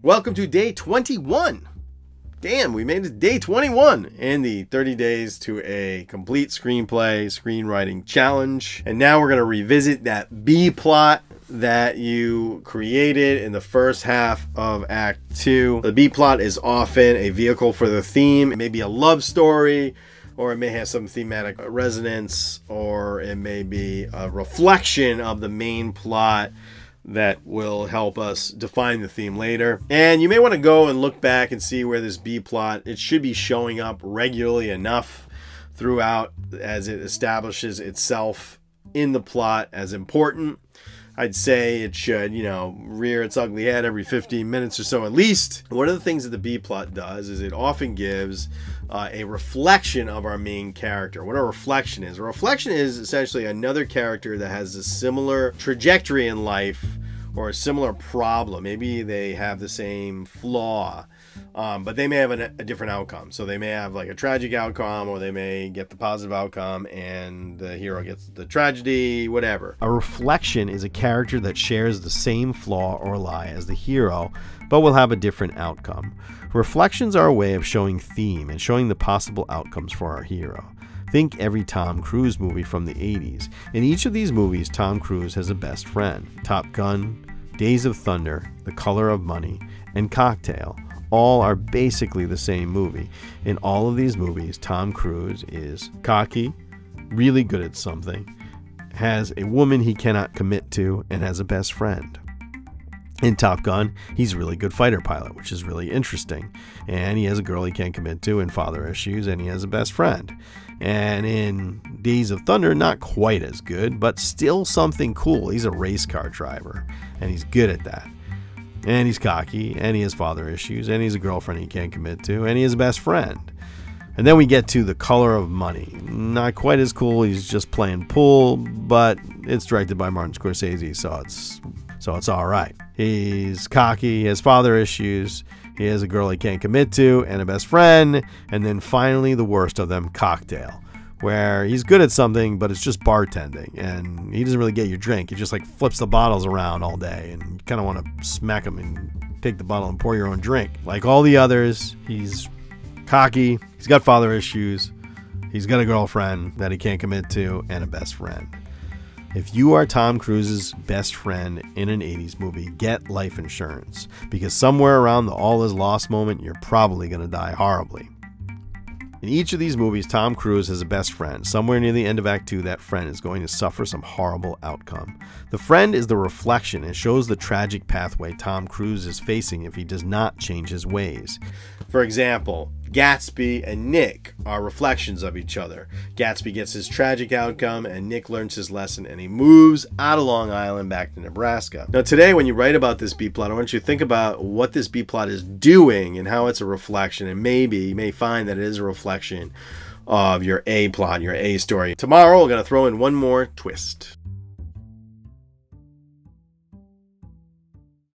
Welcome to day 21. Damn, we made it to day 21 in the 30 days to a complete screenplay screenwriting challenge. And now we're going to revisit that B plot that you created in the first half of Act 2. The B plot is often a vehicle for the theme. It may be a love story, or it may have some thematic resonance, or it may be a reflection of the main plot that will help us define the theme later. And you may want to go and look back and see where this B plot, it should be showing up regularly enough throughout as it establishes itself in the plot as important. I'd say it should, rear its ugly head every 15 minutes or so at least. One of the things that the B plot does is it often gives a reflection of our main character. What a reflection is essentially another character that has a similar trajectory in life or a similar problem. Maybe they have the same flaw, but they may have a different outcome. So they may have like a tragic outcome, or they may get the positive outcome and the hero gets the tragedy, whatever. A reflection is a character that shares the same flaw or lie as the hero, but will have a different outcome. Reflections are a way of showing theme and showing the possible outcomes for our hero. Think every Tom Cruise movie from the 80s. In each of these movies, Tom Cruise has a best friend. Top Gun, Days of Thunder, The Color of Money, and Cocktail all are basically the same movie. In all of these movies, Tom Cruise is cocky, really good at something, has a woman he cannot commit to, and has a best friend. In Top Gun, he's a really good fighter pilot, which is really interesting. And he has a girl he can't commit to and father issues, and he has a best friend. And in Days of Thunder, not quite as good, but still something cool. He's a race car driver, and he's good at that. And he's cocky, and he has father issues, and he's a girlfriend he can't commit to, and he has a best friend. And then we get to The Color of Money. Not quite as cool. He's just playing pool, but it's directed by Martin Scorsese, so it's all right. He's cocky, he has father issues, he has a girl he can't commit to, and a best friend. And then finally, the worst of them, Cocktail, where he's good at something, but it's just bartending, and he doesn't really get your drink. He just like flips the bottles around all day, and you kind of want to smack him and take the bottle and pour your own drink. Like all the others, he's cocky, he's got father issues, he's got a girlfriend that he can't commit to, and a best friend. If you are Tom Cruise's best friend in an 80s movie, get life insurance, because somewhere around the all is lost moment, you're probably going to die horribly. In each of these movies, Tom Cruise has a best friend. Somewhere near the end of Act 2, that friend is going to suffer some horrible outcome. The friend is the reflection and shows the tragic pathway Tom Cruise is facing if he does not change his ways. For example, Gatsby and Nick are reflections of each other. Gatsby gets his tragic outcome, and Nick learns his lesson, and he moves out of Long Island back to Nebraska. Now today, when you write about this B-plot, I want you to think about what this B-plot is doing and how it's a reflection, and maybe you may find that it is a reflection of your A plot, your A story. Tomorrow, we're going to throw in one more twist.